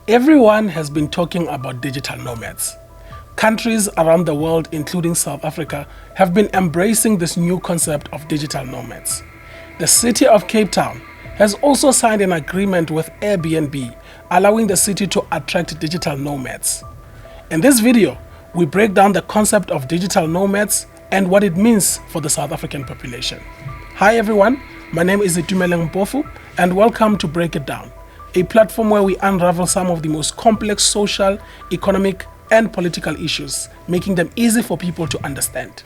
Everyone has been talking about digital nomads. Countries around the world, including South Africa, have been embracing this new concept of digital nomads. The city of Cape Town has also signed an agreement with AirBnB, allowing the city to attract digital nomads. In this video, we break down the concept of digital nomads and what it means for the South African population. Hi everyone, my name is Itumeleng Mpofu and welcome to Break It Down, a platform where we unravel some of the most complex social, economic, and political issues, making them easy for people to understand.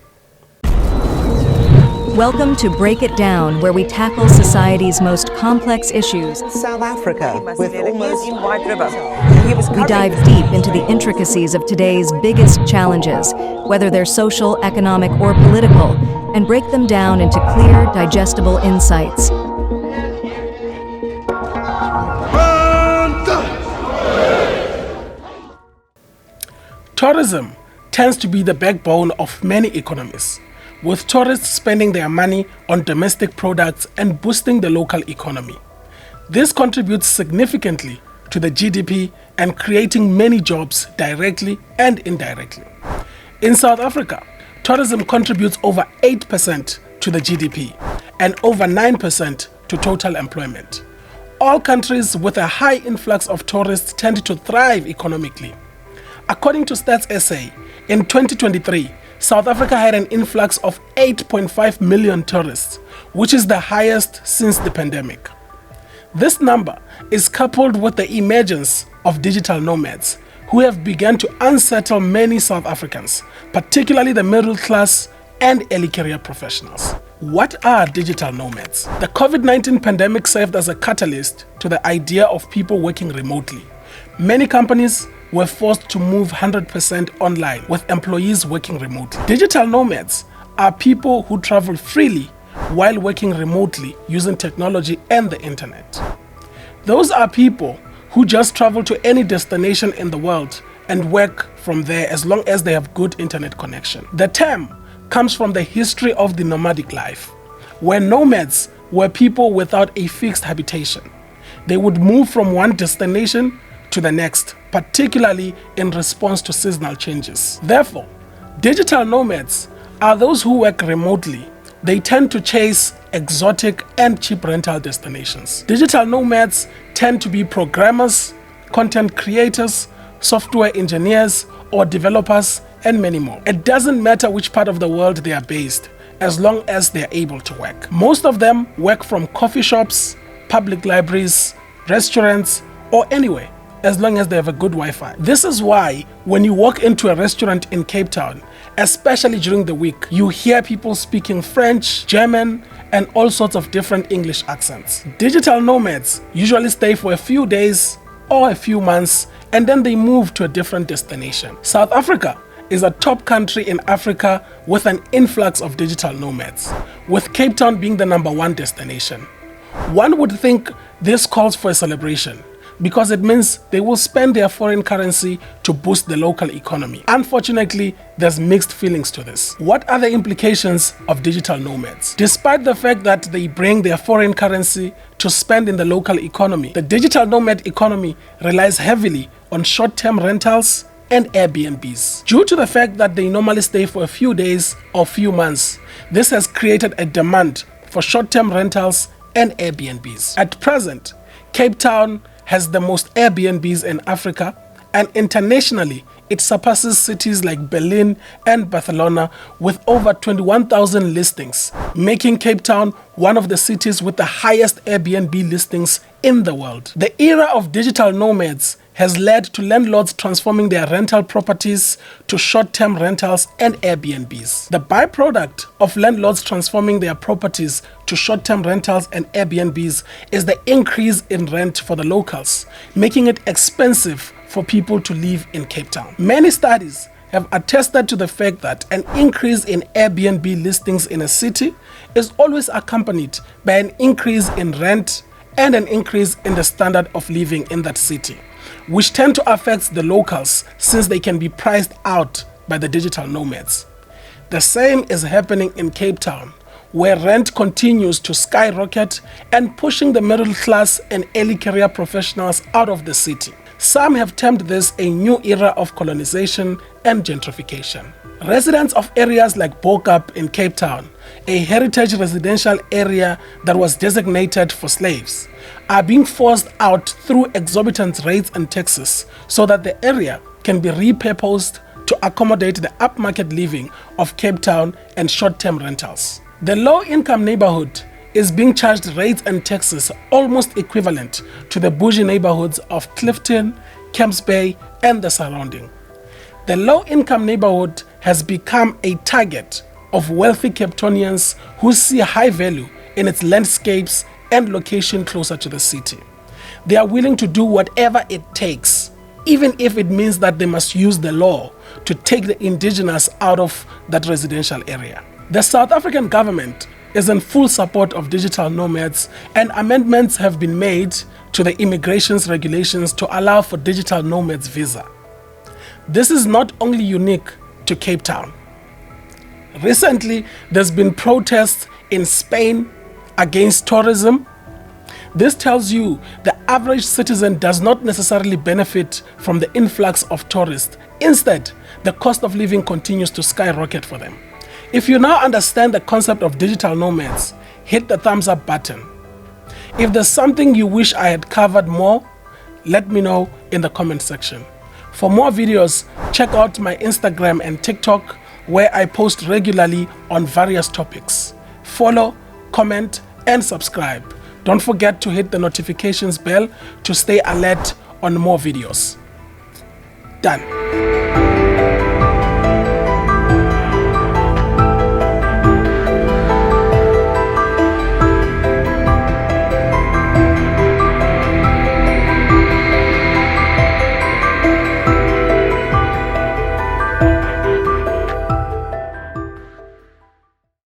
Welcome to Break It Down, where we tackle society's most complex issues. South Africa, with almost in White River. We dive deep into the intricacies of today's biggest challenges, whether they're social, economic, or political, and break them down into clear, digestible insights. Tourism tends to be the backbone of many economies, with tourists spending their money on domestic products and boosting the local economy. This contributes significantly to the GDP and creating many jobs directly and indirectly. In South Africa, tourism contributes over 8% to the GDP and over 9% to total employment. All countries with a high influx of tourists tend to thrive economically. According to Stats SA, in 2023, South Africa had an influx of 8.5 million tourists, which is the highest since the pandemic. This number is coupled with the emergence of digital nomads, who have begun to unsettle many South Africans, particularly the middle class and early career professionals. What are digital nomads? The COVID-19 pandemic served as a catalyst to the idea of people working remotely. Many companies were forced to move 100% online, with employees working remotely. Digital nomads are people who travel freely while working remotely using technology and the internet. Those are people who just travel to any destination in the world and work from there as long as they have good internet connection. The term comes from the history of the nomadic life, where nomads were people without a fixed habitation. They would move from one destination to the next, particularly in response to seasonal changes. Therefore, digital nomads are those who work remotely. They tend to chase exotic and cheap rental destinations. Digital nomads tend to be programmers, content creators, software engineers, or developers, and many more. It doesn't matter which part of the world they are based, as long as they are able to work. Most of them work from coffee shops, public libraries, restaurants, or anywhere, as long as they have a good Wi-Fi. This is why when you walk into a restaurant in Cape Town, especially during the week, you hear people speaking French, German, and all sorts of different English accents. Digital nomads usually stay for a few days or a few months, and then they move to a different destination. South Africa is a top country in Africa with an influx of digital nomads, with Cape Town being the #1 destination. One would think this calls for a celebration, because it means they will spend their foreign currency to boost the local economy. Unfortunately, there's mixed feelings to this. What are the implications of digital nomads? Despite the fact that they bring their foreign currency to spend in the local economy, the digital nomad economy relies heavily on short-term rentals and Airbnbs. Due to the fact that they normally stay for a few days or few months, this has created a demand for short-term rentals and Airbnbs. At present, Cape Town has the most Airbnbs in Africa, and internationally it surpasses cities like Berlin and Barcelona with over 21,000 listings, making Cape Town one of the cities with the highest Airbnb listings in the world. The era of digital nomads has led to landlords transforming their rental properties to short-term rentals and Airbnbs. The byproduct of landlords transforming their properties to short-term rentals and Airbnbs is the increase in rent for the locals, making it expensive for people to live in Cape Town. Many studies have attested to the fact that an increase in Airbnb listings in a city is always accompanied by an increase in rent and an increase in the standard of living in that city, which tend to affect the locals since they can be priced out by the digital nomads. The same is happening in Cape Town, where rent continues to skyrocket and pushing the middle class and early career professionals out of the city. Some have termed this a new era of colonization and gentrification. Residents of areas like Bo-Kaap in Cape Town, a heritage residential area that was designated for slaves, are being forced out through exorbitant rates and taxes so that the area can be repurposed to accommodate the upmarket living of Cape Town and short-term rentals. The low-income neighborhood is being charged rates and taxes almost equivalent to the bougie neighborhoods of Clifton, Camps Bay, and the surrounding. The low-income neighborhood has become a target of wealthy Cape Townians who see high value in its landscapes and location closer to the city. They are willing to do whatever it takes, even if it means that they must use the law to take the indigenous out of that residential area. The South African government is in full support of digital nomads, and amendments have been made to the immigration's regulations to allow for digital nomads visa. This is not only unique to Cape Town. Recently, there's been protests in Spain against tourism. This tells you the average citizen does not necessarily benefit from the influx of tourists. Instead, the cost of living continues to skyrocket for them. If you now understand the concept of digital nomads, hit the thumbs up button. If there's something you wish I had covered more, let me know in the comment section. For more videos, check out my Instagram and TikTok, where I post regularly on various topics. Follow, comment, and subscribe. Don't forget to hit the notifications bell to stay alert on more videos. Done.